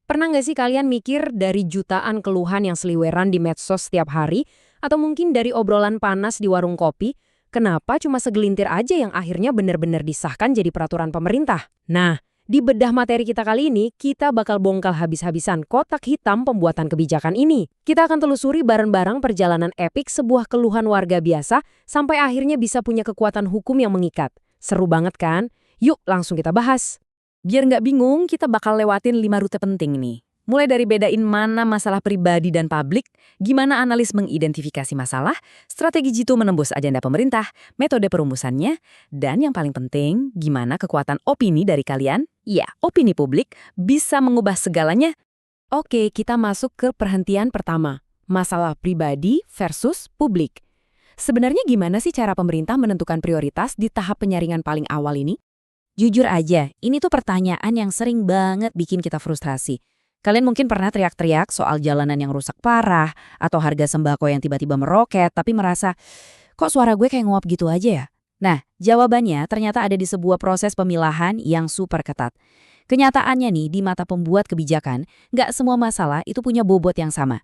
Pernah nggak sih kalian mikir dari jutaan keluhan yang seliweran di medsos setiap hari, atau mungkin dari obrolan panas di warung kopi, kenapa cuma segelintir aja yang akhirnya benar-benar disahkan jadi peraturan pemerintah? Nah, di bedah materi kita kali ini, kita bakal bongkar habis-habisan kotak hitam pembuatan kebijakan ini. Kita akan telusuri bareng-bareng perjalanan epik sebuah keluhan warga biasa, sampai akhirnya bisa punya kekuatan hukum yang mengikat. Seru banget kan? Yuk langsung kita bahas. Biar nggak bingung, kita bakal lewatin 5 rute penting nih. Mulai dari bedain mana masalah pribadi dan publik, gimana analis mengidentifikasi masalah, strategi jitu menembus agenda pemerintah, metode perumusannya, dan yang paling penting, gimana kekuatan opini dari kalian, ya opini publik, bisa mengubah segalanya. Oke, kita masuk ke perhentian pertama. Masalah pribadi versus publik. Sebenarnya gimana sih cara pemerintah menentukan prioritas di tahap penyaringan paling awal ini? Jujur aja, ini tuh pertanyaan yang sering banget bikin kita frustrasi. Kalian mungkin pernah teriak-teriak soal jalanan yang rusak parah, atau harga sembako yang tiba-tiba meroket, tapi merasa, kok suara gue kayak nguap gitu aja ya? Nah, jawabannya ternyata ada di sebuah proses pemilahan yang super ketat. Kenyataannya nih, di mata pembuat kebijakan, nggak semua masalah itu punya bobot yang sama.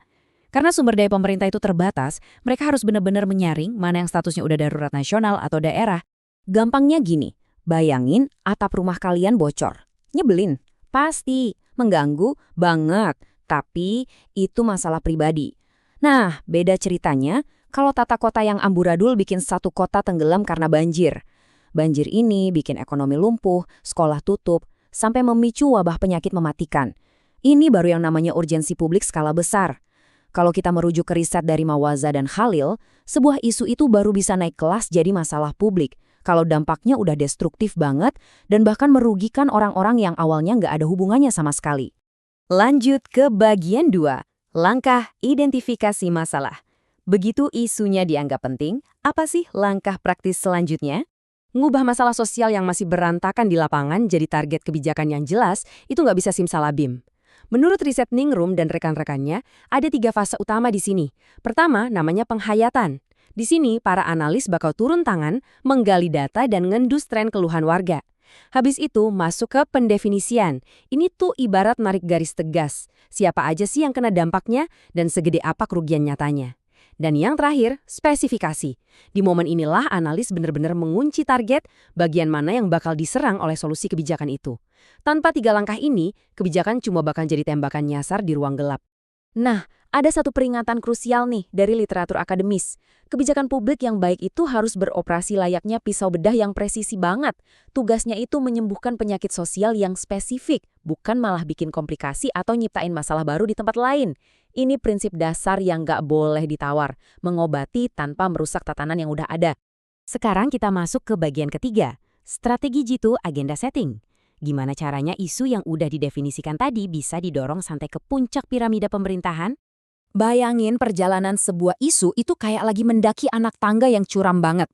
Karena sumber daya pemerintah itu terbatas, mereka harus benar-benar menyaring mana yang statusnya udah darurat nasional atau daerah. Gampangnya gini, bayangin atap rumah kalian bocor. Nyebelin? Pasti. Mengganggu? Banget. Tapi itu masalah pribadi. Nah, beda ceritanya kalau tata kota yang amburadul bikin satu kota tenggelam karena banjir. Banjir ini bikin ekonomi lumpuh, sekolah tutup, sampai memicu wabah penyakit mematikan. Ini baru yang namanya urgensi publik skala besar. Kalau kita merujuk ke riset dari Mawaza dan Khalil, sebuah isu itu baru bisa naik kelas jadi masalah publik kalau dampaknya udah destruktif banget dan bahkan merugikan orang-orang yang awalnya nggak ada hubungannya sama sekali. Lanjut ke bagian 2, langkah identifikasi masalah. Begitu isunya dianggap penting, apa sih langkah praktis selanjutnya? Ngubah masalah sosial yang masih berantakan di lapangan jadi target kebijakan yang jelas, itu nggak bisa simsalabim. Menurut riset Ningrum dan rekan-rekannya, ada 3 fase utama di sini. Pertama, namanya penghayatan. Di sini, para analis bakal turun tangan, menggali data dan ngendus tren keluhan warga. Habis itu, masuk ke pendefinisian. Ini tuh ibarat narik garis tegas. Siapa aja sih yang kena dampaknya dan segede apa kerugian nyatanya. Dan yang terakhir, spesifikasi. Di momen inilah analis benar-benar mengunci target bagian mana yang bakal diserang oleh solusi kebijakan itu. Tanpa 3 langkah ini, kebijakan cuma bakal jadi tembakan nyasar di ruang gelap. Nah, ada satu peringatan krusial nih dari literatur akademis. Kebijakan publik yang baik itu harus beroperasi layaknya pisau bedah yang presisi banget. Tugasnya itu menyembuhkan penyakit sosial yang spesifik, bukan malah bikin komplikasi atau nyiptain masalah baru di tempat lain. Ini prinsip dasar yang nggak boleh ditawar, mengobati tanpa merusak tatanan yang udah ada. Sekarang kita masuk ke bagian ketiga, strategi jitu agenda setting. Gimana caranya isu yang udah didefinisikan tadi bisa didorong sampai ke puncak piramida pemerintahan? Bayangin perjalanan sebuah isu itu kayak lagi mendaki anak tangga yang curam banget.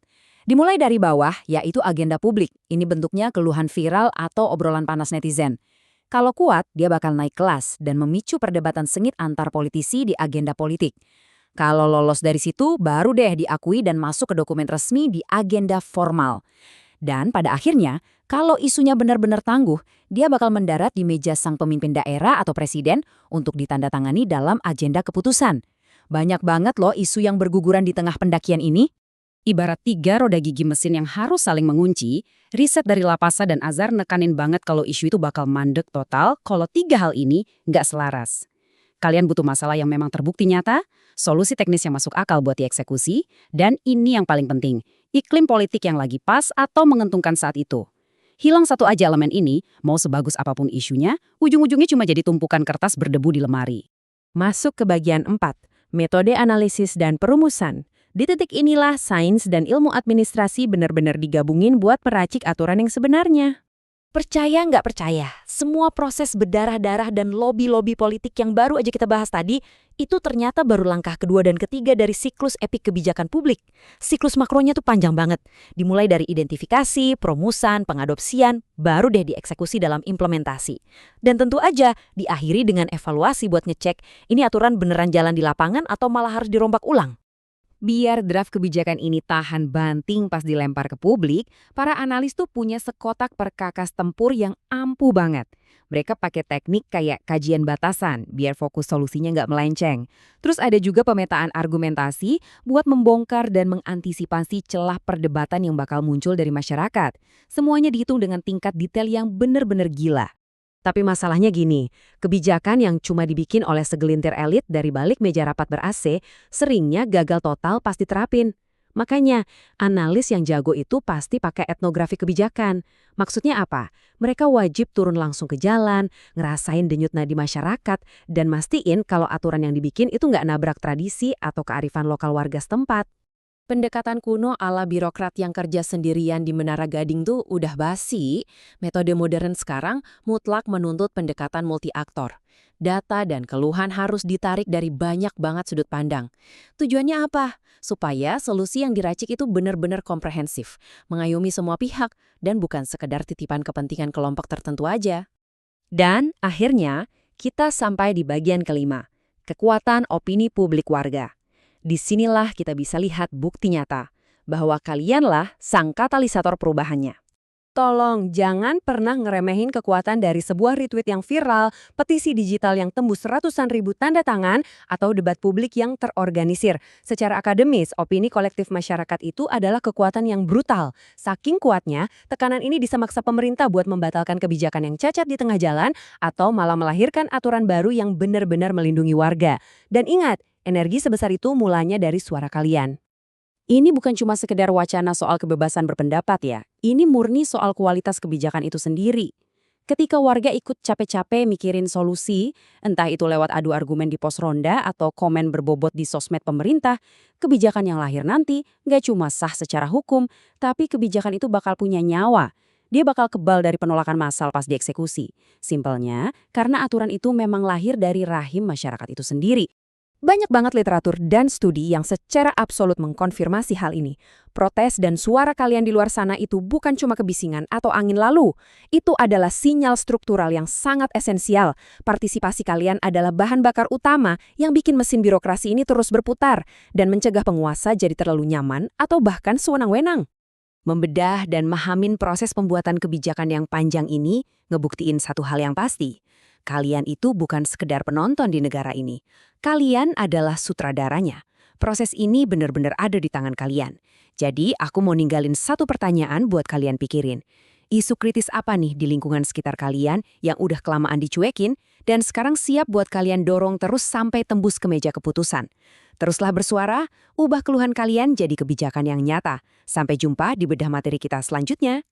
Dimulai dari bawah, yaitu agenda publik. Ini bentuknya keluhan viral atau obrolan panas netizen. Kalau kuat, dia bakal naik kelas dan memicu perdebatan sengit antar politisi di agenda politik. Kalau lolos dari situ, baru deh diakui dan masuk ke dokumen resmi di agenda formal. Dan pada akhirnya, kalau isunya benar-benar tangguh, dia bakal mendarat di meja sang pemimpin daerah atau presiden untuk ditandatangani dalam agenda keputusan. Banyak banget loh isu yang berguguran di tengah pendakian ini. Ibarat 3 roda gigi mesin yang harus saling mengunci, riset dari Lapasa dan Azhar nekanin banget kalau isu itu bakal mandek total kalau 3 hal ini nggak selaras. Kalian butuh masalah yang memang terbukti nyata, solusi teknis yang masuk akal buat dieksekusi, dan ini yang paling penting, iklim politik yang lagi pas atau menguntungkan saat itu. Hilang satu aja elemen ini, mau sebagus apapun isunya, ujung-ujungnya cuma jadi tumpukan kertas berdebu di lemari. Masuk ke bagian 4, metode analisis dan perumusan. Di titik inilah sains dan ilmu administrasi benar-benar digabungin buat meracik aturan yang sebenarnya. Percaya nggak percaya, semua proses berdarah-darah dan lobby-lobby politik yang baru aja kita bahas tadi, itu ternyata baru langkah kedua dan ketiga dari siklus epik kebijakan publik. Siklus makronya tuh panjang banget, dimulai dari identifikasi, perumusan, pengadopsian, baru deh dieksekusi dalam implementasi. Dan tentu aja diakhiri dengan evaluasi buat ngecek, ini aturan beneran jalan di lapangan atau malah harus dirombak ulang. Biar draft kebijakan ini tahan banting pas dilempar ke publik, para analis tuh punya sekotak perkakas tempur yang ampuh banget. Mereka pakai teknik kayak kajian batasan, biar fokus solusinya nggak melenceng. Terus ada juga pemetaan argumentasi buat membongkar dan mengantisipasi celah perdebatan yang bakal muncul dari masyarakat. Semuanya dihitung dengan tingkat detail yang bener-bener gila. Tapi masalahnya gini, kebijakan yang cuma dibikin oleh segelintir elit dari balik meja rapat ber-AC seringnya gagal total pas diterapin. Makanya, analis yang jago itu pasti pakai etnografi kebijakan. Maksudnya apa? Mereka wajib turun langsung ke jalan, ngerasain denyut nadi masyarakat, dan mastiin kalau aturan yang dibikin itu nggak nabrak tradisi atau kearifan lokal warga setempat. Pendekatan kuno ala birokrat yang kerja sendirian di Menara Gading tuh udah basi. Metode modern sekarang mutlak menuntut pendekatan multi-aktor. Data dan keluhan harus ditarik dari banyak banget sudut pandang. Tujuannya apa? Supaya solusi yang diracik itu benar-benar komprehensif, mengayomi semua pihak, dan bukan sekedar titipan kepentingan kelompok tertentu aja. Dan akhirnya, kita sampai di bagian kelima, kekuatan opini publik warga. Disinilah kita bisa lihat bukti nyata bahwa kalianlah sang katalisator perubahannya. Tolong jangan pernah ngeremehin kekuatan dari sebuah retweet yang viral, petisi digital yang tembus ratusan ribu tanda tangan, atau debat publik yang terorganisir. Secara akademis, opini kolektif masyarakat itu adalah kekuatan yang brutal. Saking kuatnya, tekanan ini bisa maksa pemerintah buat membatalkan kebijakan yang cacat di tengah jalan, atau malah melahirkan aturan baru yang benar-benar melindungi warga. Dan ingat, energi sebesar itu mulanya dari suara kalian. Ini bukan cuma sekedar wacana soal kebebasan berpendapat ya. Ini murni soal kualitas kebijakan itu sendiri. Ketika warga ikut capek-capek mikirin solusi, entah itu lewat adu argumen di pos ronda atau komen berbobot di sosmed pemerintah, kebijakan yang lahir nanti nggak cuma sah secara hukum, tapi kebijakan itu bakal punya nyawa. Dia bakal kebal dari penolakan massal pas dieksekusi. Simpelnya, karena aturan itu memang lahir dari rahim masyarakat itu sendiri. Banyak banget literatur dan studi yang secara absolut mengkonfirmasi hal ini. Protes dan suara kalian di luar sana itu bukan cuma kebisingan atau angin lalu. Itu adalah sinyal struktural yang sangat esensial. Partisipasi kalian adalah bahan bakar utama yang bikin mesin birokrasi ini terus berputar dan mencegah penguasa jadi terlalu nyaman atau bahkan sewenang-wenang. Membedah dan mahamin proses pembuatan kebijakan yang panjang ini ngebuktiin satu hal yang pasti. Kalian itu bukan sekedar penonton di negara ini. Kalian adalah sutradaranya. Proses ini benar-benar ada di tangan kalian. Jadi, aku mau ninggalin satu pertanyaan buat kalian pikirin. Isu kritis apa nih di lingkungan sekitar kalian yang udah kelamaan dicuekin dan sekarang siap buat kalian dorong terus sampai tembus ke meja keputusan? Teruslah bersuara, ubah keluhan kalian jadi kebijakan yang nyata. Sampai jumpa di bedah materi kita selanjutnya.